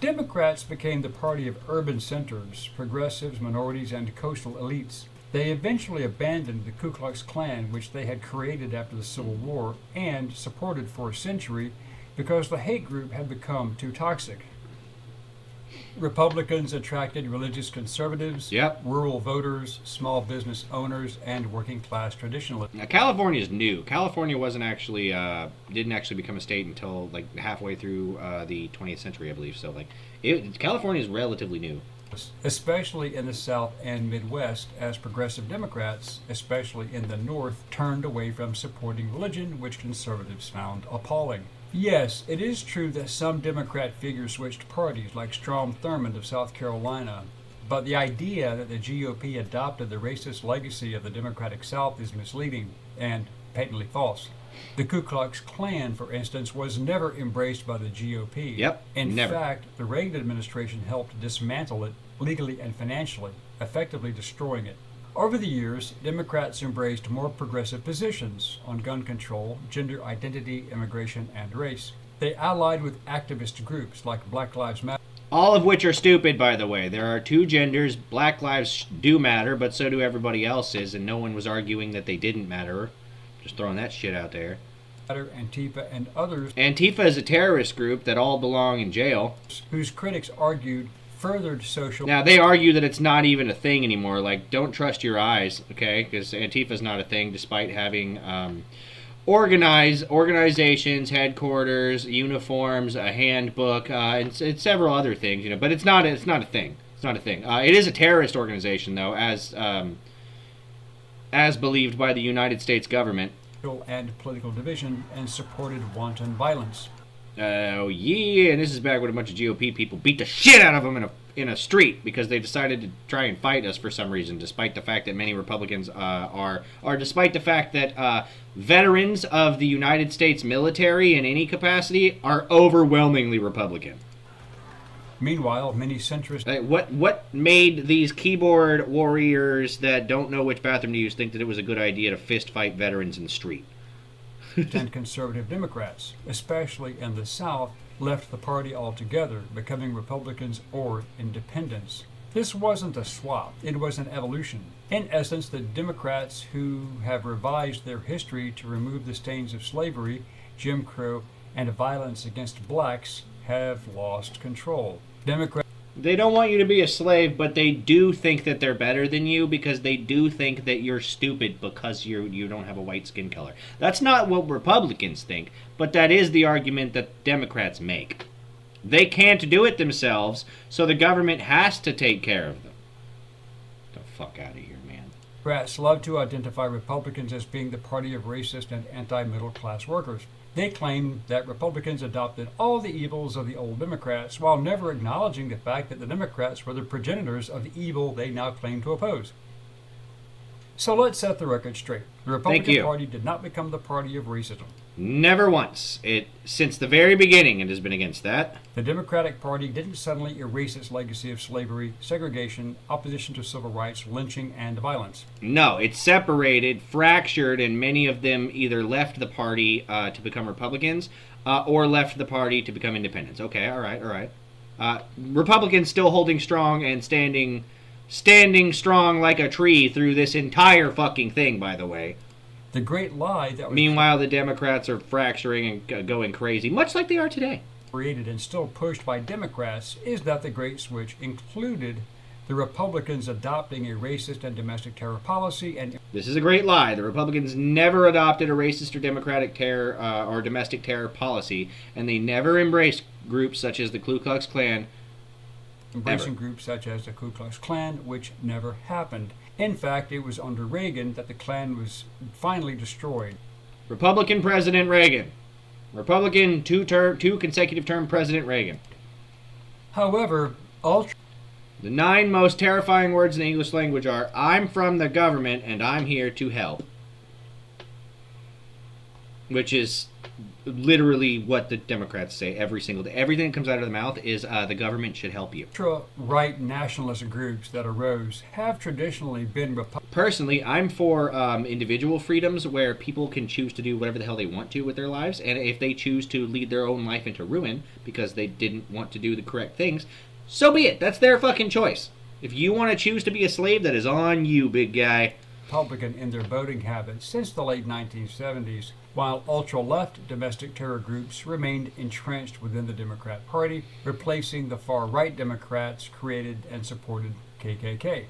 Democrats became the party of urban centers, progressives, minorities, and coastal elites. They eventually abandoned the Ku Klux Klan, which they had created after the Civil War and supported for a century, because the hate group had become too toxic. Republicans attracted religious conservatives, rural voters, small business owners, and working-class traditionalists. Now, California is new. California didn't actually become a state until like halfway through the 20th century, I believe. So, California is relatively new. Especially in the South and Midwest, as progressive Democrats, especially in the North, turned away from supporting religion, which conservatives found appalling. Yes, it is true that some Democrat figures switched parties, like Strom Thurmond of South Carolina, but the idea that the GOP adopted the racist legacy of the Democratic South is misleading and patently false. The Ku Klux Klan, for instance, was never embraced by the GOP. In fact, the Reagan administration helped dismantle it legally and financially, effectively destroying it. Over the years, Democrats embraced more progressive positions on gun control, gender identity, immigration, and race. They allied with activist groups like Black Lives Matter. All of which are stupid, by the way. There are two genders. Black lives do matter, but so do everybody else's, and no one was arguing that they didn't matter. Just throwing that shit out there. Antifa and others. Antifa is a terrorist group that all belong in jail. Whose critics argued furthered social... Now, they argue that it's not even a thing anymore. Like, don't trust your eyes, okay? Because Antifa's not a thing, despite having organizations, headquarters, uniforms, a handbook, and several other things, you know. But it's not a thing. It's not a thing. It is a terrorist organization, though, as believed by the United States government. And political division, and supported wanton violence. Oh, yeah, and this is back when a bunch of GOP people beat the shit out of them in a street because they decided to try and fight us for some reason, despite the fact that many Republicans despite the fact that veterans of the United States military in any capacity are overwhelmingly Republican. Meanwhile, many centrists... What made these keyboard warriors that don't know which bathroom to use think that it was a good idea to fist fight veterans in the street? and conservative Democrats, especially in the South, left the party altogether, becoming Republicans or independents. This wasn't a swap, it was an evolution. In essence, the Democrats who have revised their history to remove the stains of slavery, Jim Crow, and violence against blacks have lost control. They don't want you to be a slave, but they do think that they're better than you because they do think that you're stupid because you don't have a white skin color. That's not what Republicans think, but that is the argument that Democrats make. They can't do it themselves, so the government has to take care of them. Get the fuck out of here, man. Democrats love to identify Republicans as being the party of racist and anti-middle class workers. They claim that Republicans adopted all the evils of the old Democrats while never acknowledging the fact that the Democrats were the progenitors of the evil they now claim to oppose. So let's set the record straight. The Republican Party did not become the party of racism. Never once. Since the very beginning, it has been against that. The Democratic Party didn't suddenly erase its legacy of slavery, segregation, opposition to civil rights, lynching, and violence. No, it separated, fractured, and many of them either left the party to become Republicans or left the party to become independents. Okay, all right. Republicans still holding strong and standing strong like a tree through this entire fucking thing, by the way. The great lie that... Meanwhile, the Democrats are fracturing and going crazy, much like they are today. Created and still pushed by Democrats is that the Great Switch included the Republicans adopting a racist and domestic terror policy. And this is a great lie. The Republicans never adopted a racist or democratic terror or domestic terror policy, and they never embraced groups such as the Ku Klux Klan. Embracing groups such as the Ku Klux Klan, which never happened. In fact, it was under Reagan that the Klan was finally destroyed. Republican President Reagan. Republican two consecutive term President Reagan. However, the 9 most terrifying words in the English language are, I'm from the government and I'm here to help. Which is literally what the Democrats say every single day. Everything that comes out of their mouth is the government should help you. Ultra-right nationalist groups that arose have traditionally been Personally, I'm for individual freedoms where people can choose to do whatever the hell they want to with their lives, and if they choose to lead their own life into ruin because they didn't want to do the correct things, so be it. That's their fucking choice. If you want to choose to be a slave, that is on you, big guy. Republican in their voting habits since the late 1970s, while ultra-left domestic terror groups remained entrenched within the Democrat Party, replacing the far-right Democrats created and supported KKK.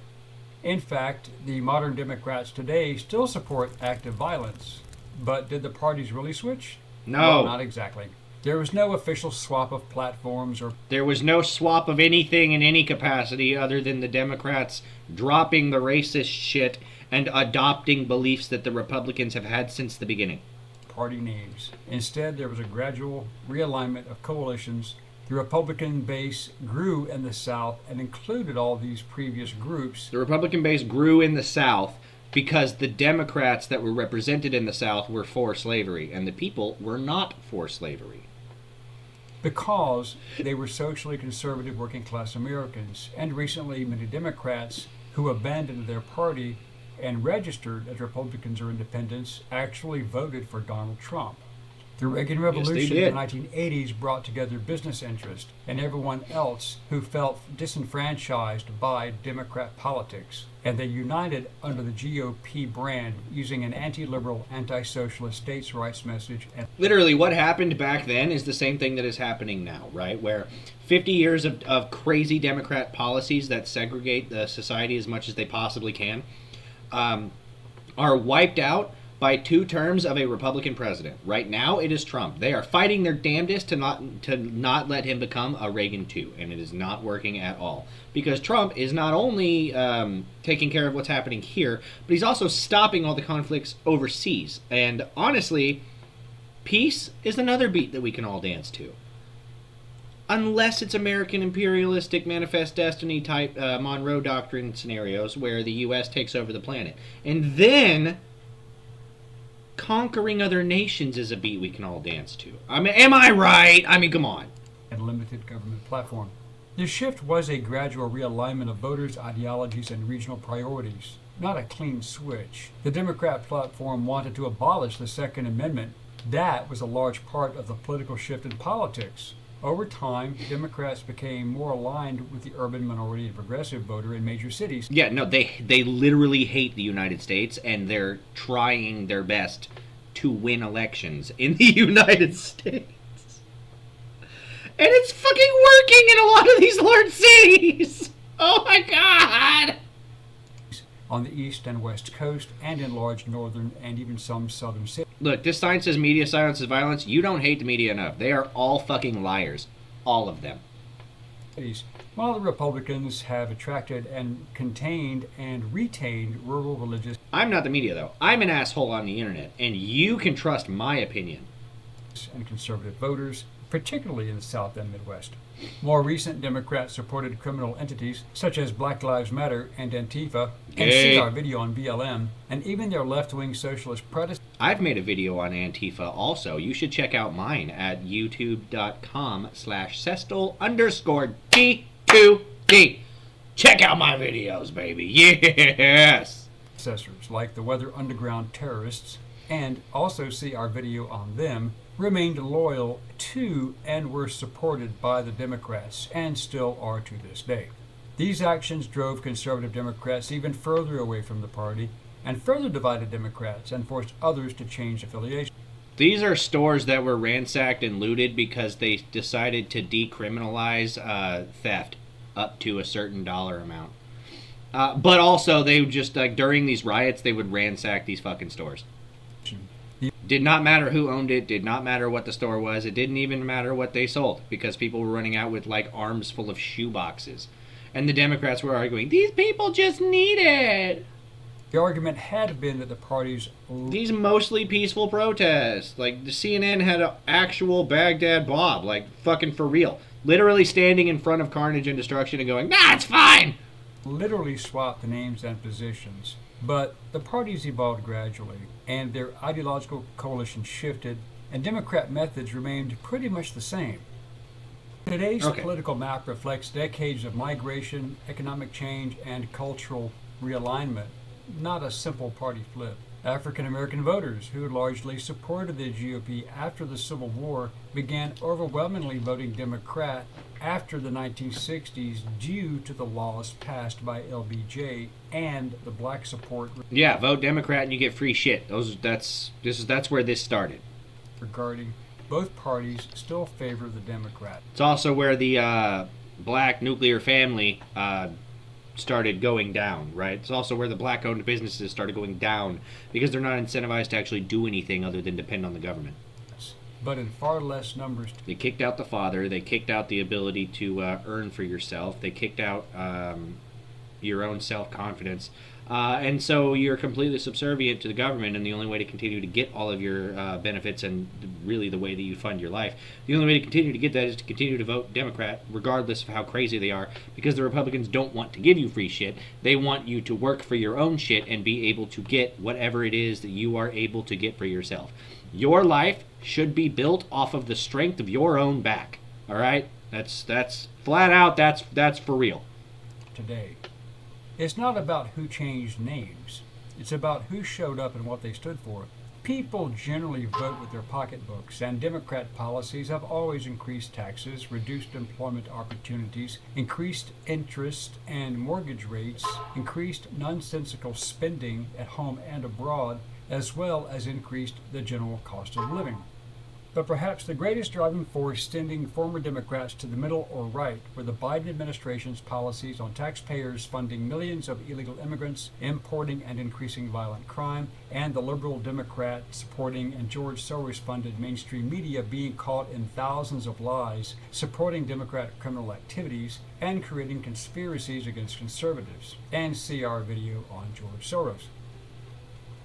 In fact, the modern Democrats today still support active violence. But did the parties really switch? No. Well, not exactly. There was no official swap of platforms or... There was no swap of anything in any capacity other than the Democrats dropping the racist shit and adopting beliefs that the Republicans have had since the beginning. Party names. Instead, there was a gradual realignment of coalitions. The Republican base grew in the South and included all these previous groups. The Republican base grew in the South because the Democrats that were represented in the South were for slavery, and the people were not for slavery. Because they were socially conservative working-class Americans, and recently many Democrats who abandoned their party and registered as Republicans or independents actually voted for Donald Trump. The Reagan Revolution in the 1980s brought together business interests and everyone else who felt disenfranchised by Democrat politics. and they united under the GOP brand using an anti-liberal, anti-socialist states' rights message. And literally, what happened back then is the same thing that is happening now, right? Where 50 years of crazy Democrat policies that segregate the society as much as they possibly can are wiped out by 2 terms of a Republican president. Right now, it is Trump. They are fighting their damnedest to not let him become a Reagan 2, and it is not working at all. Because Trump is not only taking care of what's happening here, but he's also stopping all the conflicts overseas. And honestly, peace is another beat that we can all dance to. Unless it's American imperialistic manifest destiny type Monroe Doctrine scenarios where the U.S. takes over the planet. And then conquering other nations is a beat we can all dance to. I mean, am I right? I mean, come on. And limited government platform. The shift was a gradual realignment of voters' ideologies and regional priorities, not a clean switch. The Democrat platform wanted to abolish the Second Amendment. That was a large part of the political shift in politics. Over time, Democrats became more aligned with the urban minority and progressive voter in major cities. Yeah, no, they literally hate the United States, and they're trying their best to win elections in the United States. And it's fucking working in a lot of these large cities! Oh my god! On the east and west coast, and in large northern and even some southern cities. Look, this sign says media silences violence. You don't hate the media enough. They are all fucking liars. All of them. While the Republicans have attracted and contained and retained rural religious... I'm not the media, though. I'm an asshole on the internet, and you can trust my opinion. ...and conservative voters, particularly in the South and Midwest. More recent Democrat-supported criminal entities, such as Black Lives Matter and Antifa, and see our video on BLM, and even their left-wing socialist predecessors. I've made a video on Antifa also. You should check out mine at youtube.com/Sestel_G2D. Check out my videos, baby. Yes! Like the Weather Underground terrorists, and also see our video on them, remained loyal to and were supported by the Democrats, and still are to this day. These actions drove conservative Democrats even further away from the party, and further divided Democrats and forced others to change affiliation. These are stores that were ransacked and looted because they decided to decriminalize theft up to a certain dollar amount. But also, they would just, like, during these riots, they would ransack these fucking stores. Did not matter who owned it, did not matter what the store was, it didn't even matter what they sold, because people were running out with, like, arms full of shoe boxes. And the Democrats were arguing, these people just need it! The argument had been that the parties... These mostly peaceful protests. Like, the CNN had an actual Baghdad Bob, like, fucking for real. Literally standing in front of carnage and destruction and going, nah, it's fine! Literally swapped the names and positions. But the parties evolved gradually, and their ideological coalition shifted, and Democrat methods remained pretty much the same. Today's political map reflects decades of migration, economic change, and cultural realignment, not a simple party flip. African American voters, who largely supported the GOP after the Civil War, began overwhelmingly voting Democrat after the 1960s due to the laws passed by LBJ and the black support. Yeah, vote Democrat and you get free shit. That's where this started. Regarding both parties still favor the Democrat. It's also where the black nuclear family started going down, right? It's also where the black-owned businesses started going down because they're not incentivized to actually do anything other than depend on the government. But in far less numbers. They kicked out the father. They kicked out the ability to earn for yourself. They kicked out your own self-confidence. And so you're completely subservient to the government, and the only way to continue to get all of your benefits and really the way that you fund your life, the only way to continue to get that is to continue to vote Democrat, regardless of how crazy they are, because the Republicans don't want to give you free shit. They want you to work for your own shit and be able to get whatever it is that you are able to get for yourself. Your life should be built off of the strength of your own back. All right? That's flat out, that's for real. Today. It's not about who changed names. It's about who showed up and what they stood for. People generally vote with their pocketbooks, and Democrat policies have always increased taxes, reduced employment opportunities, increased interest and mortgage rates, increased nonsensical spending at home and abroad, as well as increased the general cost of living. But perhaps the greatest driving force sending former Democrats to the middle or right were the Biden administration's policies on taxpayers funding millions of illegal immigrants, importing and increasing violent crime, and the liberal Democrat supporting and George Soros funded mainstream media being caught in thousands of lies, supporting Democrat criminal activities, and creating conspiracies against conservatives. And see our video on George Soros.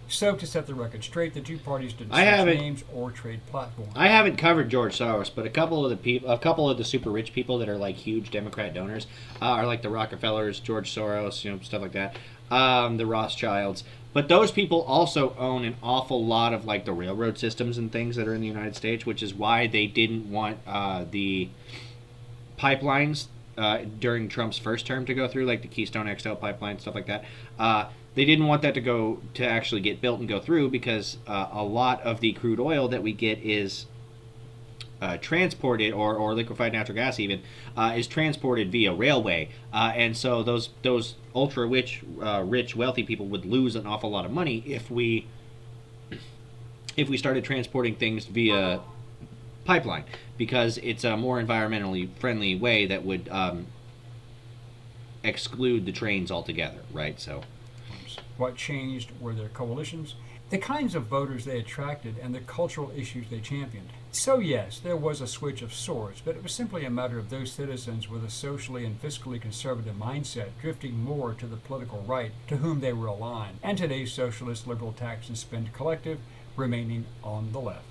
So, to set the record straight, the two parties didn't switch names or trade platforms. I haven't covered George Soros, but a couple of the super rich people that are like huge Democrat donors are like the Rockefellers, George Soros, stuff like that, the Rothschilds. But those people also own an awful lot of like the railroad systems and things that are in the United States, which is why they didn't want the pipelines during Trump's first term to go through, like the Keystone XL pipeline, stuff like that. They didn't want that to actually get built and go through because a lot of the crude oil that we get is transported, or liquefied natural gas even, is transported via railway. And so those ultra rich, wealthy people would lose an awful lot of money if we started transporting things via pipeline, because it's a more environmentally friendly way that would exclude the trains altogether, right? So. What changed were their coalitions, the kinds of voters they attracted, and the cultural issues they championed. So yes, there was a switch of sorts, but it was simply a matter of those citizens with a socially and fiscally conservative mindset drifting more to the political right to whom they were aligned, and today's socialist liberal tax and spend collective remaining on the left.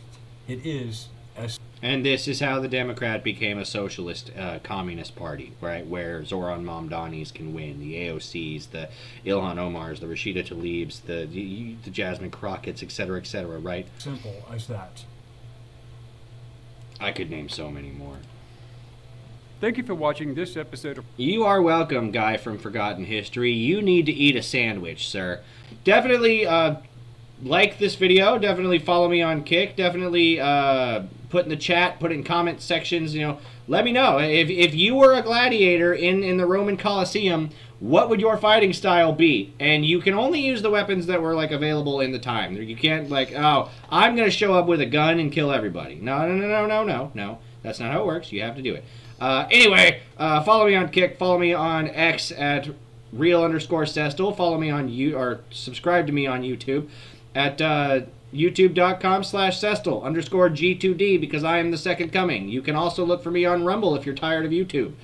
It is as. And this is how the Democrat became a socialist communist party, right? Where Zoran Mamdani's can win, the AOCs, the Ilhan Omars, the Rashida Tlaibs, the Jasmine Crockett's, etc., right? Simple as that. I could name so many more. Thank you for watching this episode of... You are welcome, guy from Forgotten History. You need to eat a sandwich, sir. Definitely like this video. Definitely follow me on Kick. Definitely put in the chat, put in comment sections. Let me know if you were a gladiator in the Roman Colosseum. What would your fighting style be? And you can only use the weapons that were like available in the time. You can't I'm gonna show up with a gun and kill everybody. No. That's not how it works. You have to do it. Anyway, follow me on Kick. Follow me on X at real_Cestal. Follow me on or subscribe to me on YouTube at youtube.com/Cestal_G2D, because I am the second coming. You can also look for me on Rumble if you're tired of YouTube.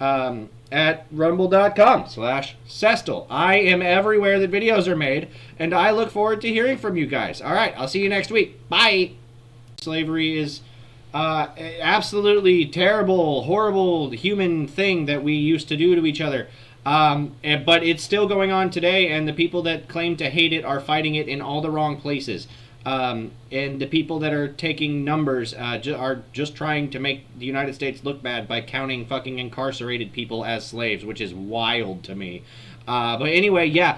At rumble.com/Cestal. I am everywhere that videos are made, and I look forward to hearing from you guys. All right, I'll see you next week. Bye. Slavery is absolutely terrible, horrible human thing that we used to do to each other. But it's still going on today, and the people that claim to hate it are fighting it in all the wrong places. And the people that are taking numbers are just trying to make the United States look bad by counting fucking incarcerated people as slaves, which is wild to me. But anyway, yeah,